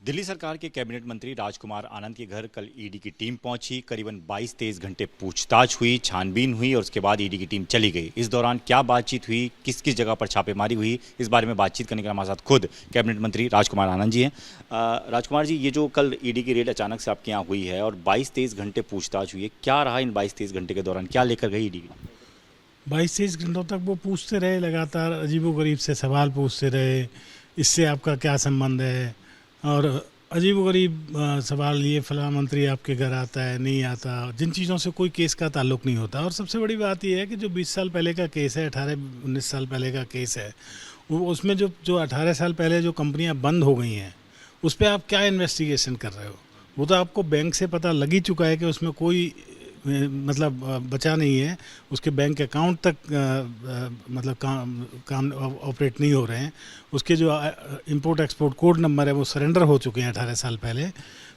दिल्ली सरकार के कैबिनेट मंत्री राजकुमार आनंद के घर कल ईडी की टीम पहुंची। करीबन 22-23 घंटे पूछताछ हुई, छानबीन हुई और उसके बाद ईडी की टीम चली गई। इस दौरान क्या बातचीत हुई, किस किस जगह पर छापेमारी हुई, इस बारे में बातचीत करने के लिए हमारे साथ खुद कैबिनेट मंत्री राजकुमार आनंद जी हैं। राजकुमार जी, ये जो कल ईडी की रेड अचानक से आपके यहाँ हुई है और 22-23 घंटे पूछताछ हुई है, क्या रहा इन 22-23 घंटे के दौरान, क्या लेकर गई ईडी? 22-23 घंटों तक वो पूछते रहे, लगातार अजीबोगरीब से सवाल पूछते रहे। इससे आपका क्या संबंध है, और अजीबोगरीब सवाल, ये फलाना मंत्री आपके घर आता है नहीं आता, जिन चीज़ों से कोई केस का ताल्लुक नहीं होता। और सबसे बड़ी बात यह है कि जो 20 साल पहले का केस है, 18-19 साल पहले का केस है, उसमें जो 18 साल पहले जो कंपनियां बंद हो गई हैं, उस पर आप क्या इन्वेस्टिगेशन कर रहे हो? वो तो आपको बैंक से पता लग ही चुका है कि उसमें कोई मतलब बचा नहीं है, उसके बैंक अकाउंट तक मतलब काम ऑपरेट नहीं हो रहे हैं, उसके जो इंपोर्ट एक्सपोर्ट कोड नंबर है वो सरेंडर हो चुके हैं 18 साल पहले।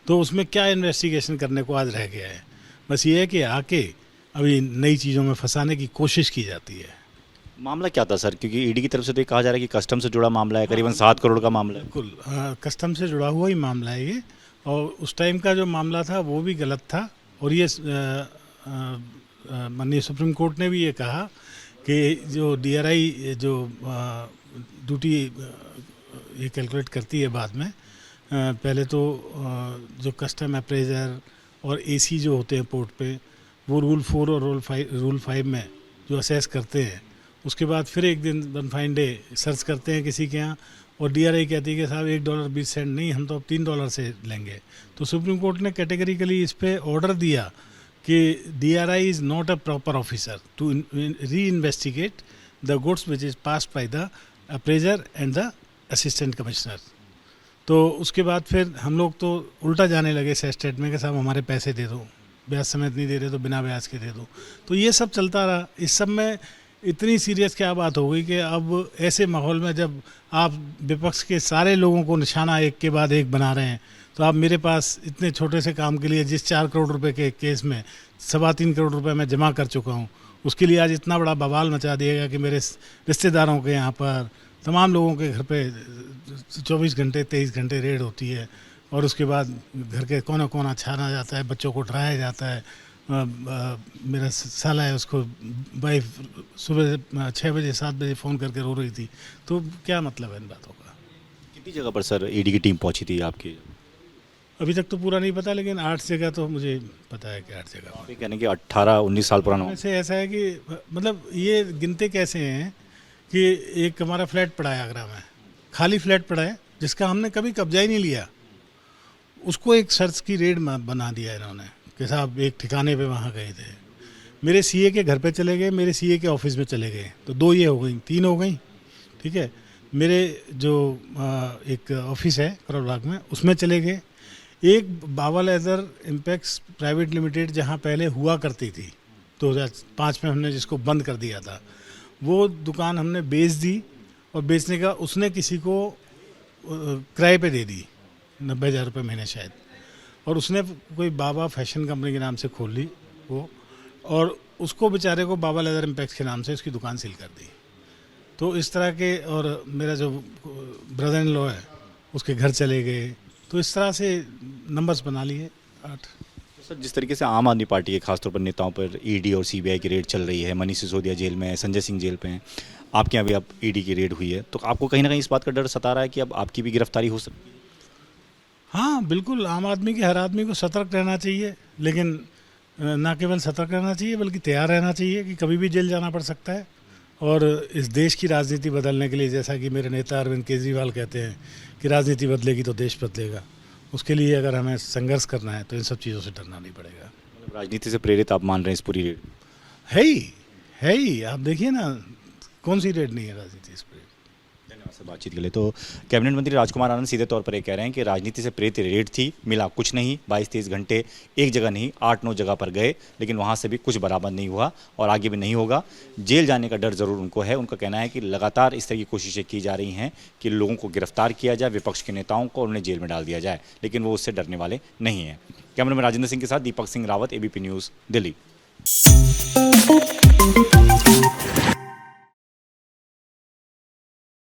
तो उसमें क्या इन्वेस्टिगेशन करने को आज रह गया है? बस ये है कि आके अभी नई चीज़ों में फंसाने की कोशिश की जाती है। मामला क्या था सर? क्योंकि ईडी की तरफ से तो ये कहा जा रहा है कि कस्टम से जुड़ा मामला है, करीबन 7 करोड़ का मामला है। बिल्कुल कस्टम से जुड़ा हुआ ही मामला है ये, और उस टाइम का जो मामला था वो भी गलत था। और ये माननीय सुप्रीम कोर्ट ने भी ये कहा कि जो डीआरआई जो ड्यूटी ये कैलकुलेट करती है बाद में, पहले तो जो कस्टम अप्रेजर और एसी जो होते हैं पोर्ट पे, वो रूल 4 और रूल 5 में जो असेस करते हैं, उसके बाद फिर एक दिन वन फाइन डे सर्च करते हैं किसी के यहाँ, और डीआरआई कहती है कि साहब $1.20 नहीं, हम तो अब $3 से लेंगे। तो सुप्रीम कोर्ट ने कैटेगरिकली इस पे ऑर्डर दिया कि DRI is not a proper officer to re investigate the goods which is passed by the appraiser and the assistant commissioner. तो उसके बाद फिर हम लोग तो उल्टा जाने लगे सेस्टेट में कि साहब हमारे पैसे दे दो, ब्याज समेत नहीं दे रहे तो बिना ब्याज के दे दो। तो ये सब चलता रहा। इस सब में इतनी सीरियस क्या बात हो गई कि अब ऐसे माहौल में जब आप विपक्ष के सारे लोगों को निशाना एक के बाद एक बना रहे हैं, तो आप मेरे पास इतने छोटे से काम के लिए जिस 4 करोड़ रुपए के केस में 3.25 करोड़ रुपए मैं जमा कर चुका हूँ, उसके लिए आज इतना बड़ा बवाल मचा दिएगा कि मेरे रिश्तेदारों के यहाँ पर तमाम लोगों के घर पे 24 घंटे 23 घंटे रेड होती है, और उसके बाद घर के कोना कोना छाना जाता है, बच्चों को डराया जाता है। मेरा साला है, उसको वाइफ सुबह 6 बजे 7 बजे फ़ोन करके रो रही थी। तो क्या मतलब है इन बातों का? कितनी जगह पर सर ईडी की टीम पहुंची थी आपकी? अभी तक तो पूरा नहीं पता, लेकिन 8 जगह तो मुझे पता है कि 8 जगह। कहने कि 18-19 साल पुराना वैसे ऐसा है कि मतलब ये गिनते कैसे हैं कि एक हमारा फ्लैट पड़ा है आगरा में, खाली फ्लैट पड़ा है जिसका हमने कभी कब्जा ही नहीं लिया, उसको एक सर्च की रेड बना दिया इन्होंने कि साहब एक ठिकाने पे वहाँ गए थे। मेरे सीए के घर पे चले गए, मेरे सीए के ऑफिस में चले गए, तो 2 ये हो गई, 3 हो गई, ठीक है। मेरे जो एक ऑफिस है करोल बाग में, उसमें चले गए। एक बाबा लेदर इम्पैक्ट्स प्राइवेट लिमिटेड जहाँ पहले हुआ करती थी 2005 में, हमने जिसको बंद कर दिया था, वो दुकान हमने बेच दी, और बेचने का उसने किसी को किराए पे दे दी 90,000 रुपये महीने शायद, और उसने कोई बाबा फैशन कंपनी के नाम से खोल ली वो, और उसको बेचारे को बाबा लेदर इम्पैक्ट्स के नाम से उसकी दुकान सील कर दी। तो इस तरह के, और मेरा जो ब्रदर इन लॉ है उसके घर चले गए। तो इस तरह से नंबर्स बना लिए 8। सर, जिस तरीके से आम आदमी पार्टी के खासतौर पर नेताओं पर ईडी और सीबीआई की रेड चल रही है, मनीष सिसोदिया जेल में है, संजय सिंह जेल पे हैं, आपके यहाँ भी अब ईडी की रेड हुई है, तो आपको कहीं ना कहीं इस बात का डर सता रहा है कि अब आपकी भी गिरफ्तारी हो सकती है? हाँ बिल्कुल, आम आदमी के, हर आदमी को सतर्क रहना चाहिए, लेकिन ना केवल सतर्क रहना चाहिए बल्कि तैयार रहना चाहिए कि कभी भी जेल जाना पड़ सकता है। और इस देश की राजनीति बदलने के लिए, जैसा कि मेरे नेता अरविंद केजरीवाल कहते हैं कि राजनीति बदलेगी तो देश बदलेगा, उसके लिए अगर हमें संघर्ष करना है तो इन सब चीज़ों से डरना नहीं पड़ेगा। मतलब राजनीति से प्रेरित आप मान रहे हैं इस पूरी रेड? है ही, आप देखिए ना, कौन सी रेड नहीं है राजनीति इस पर। धन्यवाद सर बातचीत के लिए। तो कैबिनेट मंत्री राजकुमार आनंद सीधे तौर पर ये कह रहे हैं कि राजनीति से प्रेरित रेड थी, मिला कुछ नहीं। 22-23 घंटे एक जगह नहीं, 8-9 जगह पर गए, लेकिन वहाँ से भी कुछ बरामद नहीं हुआ और आगे भी नहीं होगा। जेल जाने का डर जरूर उनको है। उनका कहना है कि लगातार इस तरह की कोशिशें की जा रही हैं कि लोगों को गिरफ्तार किया जाए, विपक्ष के नेताओं को, और उन्हें जेल में डाल दिया जाए, लेकिन वो उससे डरने वाले नहीं हैं। कैमरामैन राजेंद्र सिंह के साथ दीपक सिंह रावत, एबीपी न्यूज़, दिल्ली।